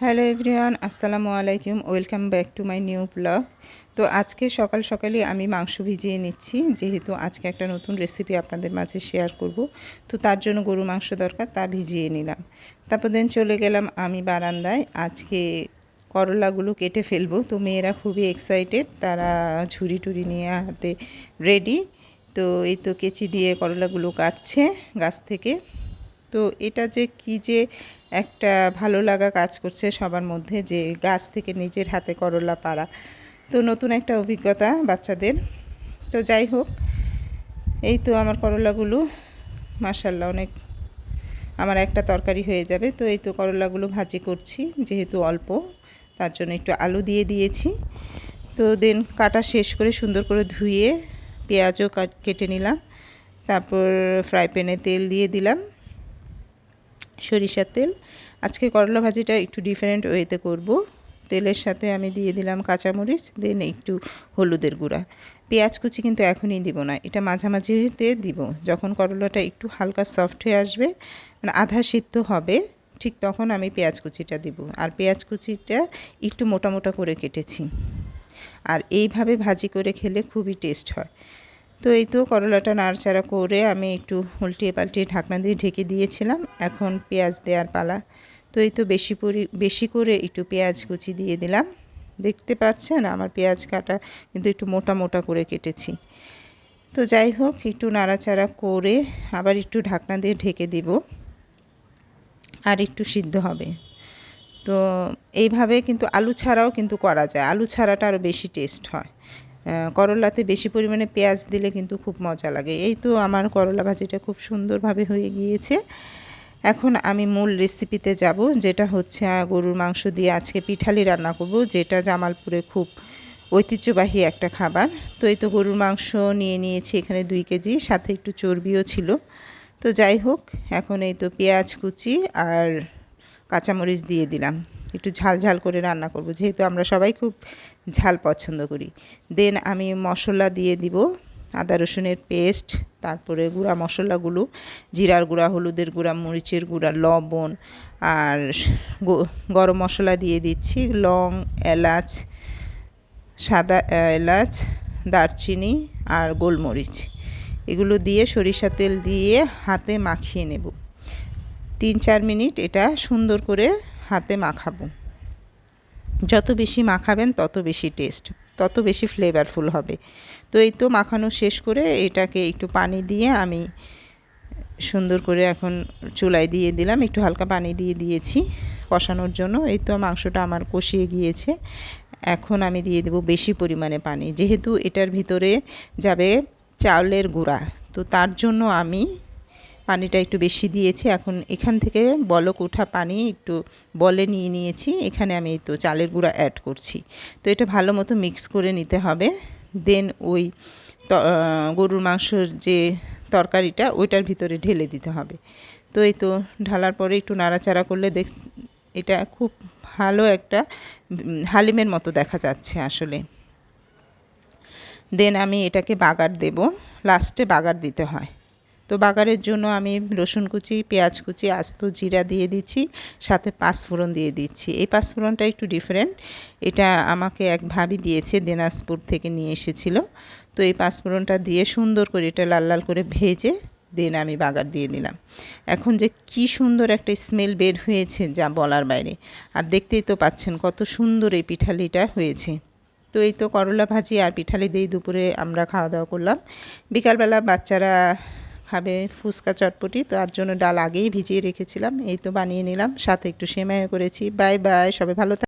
Hello everyone, আসসালামু আলাইকুম। Welcome back to my new blog. তো আজকে সকাল সকালই আমি মাংস ভিজিয়ে নিচ্ছি, যেহেতু আজকে একটা নতুন রেসিপি আপনাদের মাঝে শেয়ার করব। তো তার জন্য গরু মাংস দরকার, তা ভিজিয়ে নিলাম। তারপর দিন চলে গেলাম আমি বারান্দায়। আজকে করলাগুলো কেটে ফেলবো। তো মেয়েরা খুবই এক্সাইটেড, তারা ঝুড়ি টুড়ি নিয়ে হাতে রেডি। তো এই তো কেচি দিয়ে করলাগুলো কাটছে গাছ থেকে। তো এটা যে কি যে একটা ভালো লাগা কাজ করছে সবার মধ্যে, যে গাছ থেকে নিজের হাতে করলা পাড়া। তো নতুন একটা অভিজ্ঞতা বাচ্চাদের। তো যাই হোক, এই তো আমার করলাগুলো মাশাআল্লাহ অনেক, আমার একটা তরকারি হয়ে যাবে। তো এই তো করলাগুলো ভাজি করছি, যেহেতু অল্প তার জন্য একটু আলু দিয়ে দিয়েছি। তো দেন কাটা শেষ করে সুন্দর করে ধুয়ে পেঁয়াজও কেটে নিলাম। তারপর ফ্রাই প্যানে তেল দিয়ে দিলাম, সরিষার তেল। আজকে করলা ভাজিটা একটু ডিফারেন্ট ওয়েতে করব। তেলের সাথে আমি দিয়ে দিলাম কাঁচামরিচ, দেন একটু হলুদের গুঁড়া। পেঁয়াজ কুচি কিন্তু এখনই দিব না, এটা মাঝামাঝিতে দিব। যখন করলাটা একটু হালকা সফট হয়ে আসবে, মানে আধা সিদ্ধ হবে, ঠিক তখন আমি পেঁয়াজ কুচিটা দিব। আর পেঁয়াজ কুচিটা একটু মোটা মোটা করে কেটেছি। আর এইভাবে ভাজি করে খেলে খুবই টেস্ট হয়। তো এই তো করলাটা নাড়াচাড়া করে আমি একটু উল্টিয়ে পাল্টিয়ে ঢাকনা দিয়ে ঢেকে দিয়েছিলাম। এখন পেঁয়াজ দেওয়ার পালা। তো এই তো বেশি করে একটু পেঁয়াজ কুচি দিয়ে দিলাম। দেখতে পাচ্ছেন আমার পেঁয়াজ কাটা কিন্তু একটু মোটা মোটা করে কেটেছি। তো যাই হোক, একটু নাড়াচাড়া করে আবার একটু ঢাকনা দিয়ে ঢেকে দিব, আর একটু সিদ্ধ হবে। তো এইভাবে কিন্তু আলু ছাড়াও কিন্তু করা যায়, আলু ছাড়াটা আরও বেশি টেস্ট হয়। করলাতে বেশি পরিমাণে পেঁয়াজ দিলে কিন্তু খুব মজা লাগে। এই তো আমার করলা ভাজিটা খুব সুন্দরভাবে হয়ে গিয়েছে। এখন আমি মূল রেসিপিতে যাব, যেটা হচ্ছে গরুর মাংস দিয়ে আজকে পিঠালি রান্না করব, যেটা জামালপুরে খুব ঐতিহ্যবাহী একটা খাবার। তো এই তো গরুর মাংস নিয়ে নিয়েছি এখানে 2 কেজি, সাথে একটু চর্বিও ছিল। তো যাই হোক, এখন এই তো পেঁয়াজ কুচি আর কাঁচামরিচ দিয়ে দিলাম। একটু ঝাল ঝাল করে রান্না করব, যেহেতু আমরা সবাই খুব ঝাল পছন্দ করি। দেন আমি মশলা দিয়ে দিব, আদা রসুনের পেস্ট, তারপরে গুঁড়া মশলাগুলো, জিরার গুঁড়া, হলুদের গুঁড়া, মরিচের গুঁড়া, লবণ, আর গরম মশলা দিয়ে দিচ্ছি, লং, এলাচ, সাদা এলাচ, দারচিনি আর গোলমরিচ। এগুলো দিয়ে সরিষা তেল দিয়ে হাতে মাখিয়ে নেব। 3-4 মিনিট এটা সুন্দর করে হাতে মাখাবো। যত বেশি মাখাবেন তত বেশি টেস্ট, তত বেশি ফ্লেভারফুল হবে। তো এই তো মাখানো শেষ করে এটাকে একটু পানি দিয়ে আমি সুন্দর করে এখন চুলায় দিয়ে দিলাম, একটু হালকা পানি দিয়ে দিয়েছি কষানোর জন্য। এই তো মাংসটা আমার কষিয়ে গিয়েছে। এখন আমি দিয়ে দেব বেশি পরিমাণে পানি, যেহেতু এটার ভিতরে যাবে চাউলের গুঁড়া। তো তার জন্য আমি পানিটা একটু বেশি দিয়েছি। এখন এখান থেকে বলক ওঠা পানি একটু বলে নিয়ে নিয়েছি, এখানে আমি তো চালের গুঁড়া অ্যাড করছি। তো এটা ভালো মতো মিক্স করে নিতে হবে। দেন ওই গরুর মাংসর যে তরকারিটা ওইটার ভিতরে ঢেলে দিতে হবে। তো এই তো ঢালার পরে একটু নাড়াচাড়া করলে এটা খুব ভালো একটা হালিমের মতো দেখা যাচ্ছে আসলে। দেন আমি এটাকে বাগার দেব, লাস্টে বাগার দিতে হয়। তো বাগারের জন্য আমি রসুন কুচি, পেঁয়াজ কুচি, আস্ত জিরা দিয়ে দিচ্ছি, সাথে পাঁচফোড়ন দিয়ে দিচ্ছি। এই পাঁচফোড়নটা একটু ডিফারেন্ট, এটা আমাকে এক ভাবি দিয়েছে, দিনাজপুর থেকে নিয়ে এসেছিল। তো এই পাঁচফোড়নটা দিয়ে সুন্দর করে এটা লাল লাল করে ভেজে দেন আমি বাগার দিয়ে দিলাম। এখন যে কি সুন্দর একটা স্মেল বের হয়েছে, যা বলার বাইরে। আর দেখতেই তো পাচ্ছেন কত সুন্দর এই পিঠালিটা হয়েছে। তো এই তো করলা ভাজি আর পিঠালি দিয়ে দুপুরে আমরা খাওয়া দাওয়া করলাম। বিকালবেলা বাচ্চারা খাবে ফুচকা চটপটি, তো তার জন্য ডাল আগেই ভিজিয়ে রেখেছিলাম, এই তো বানিয়ে নিলাম, সাথে একটু সেমাইও করেছি। বাই বাই, সবাই ভালো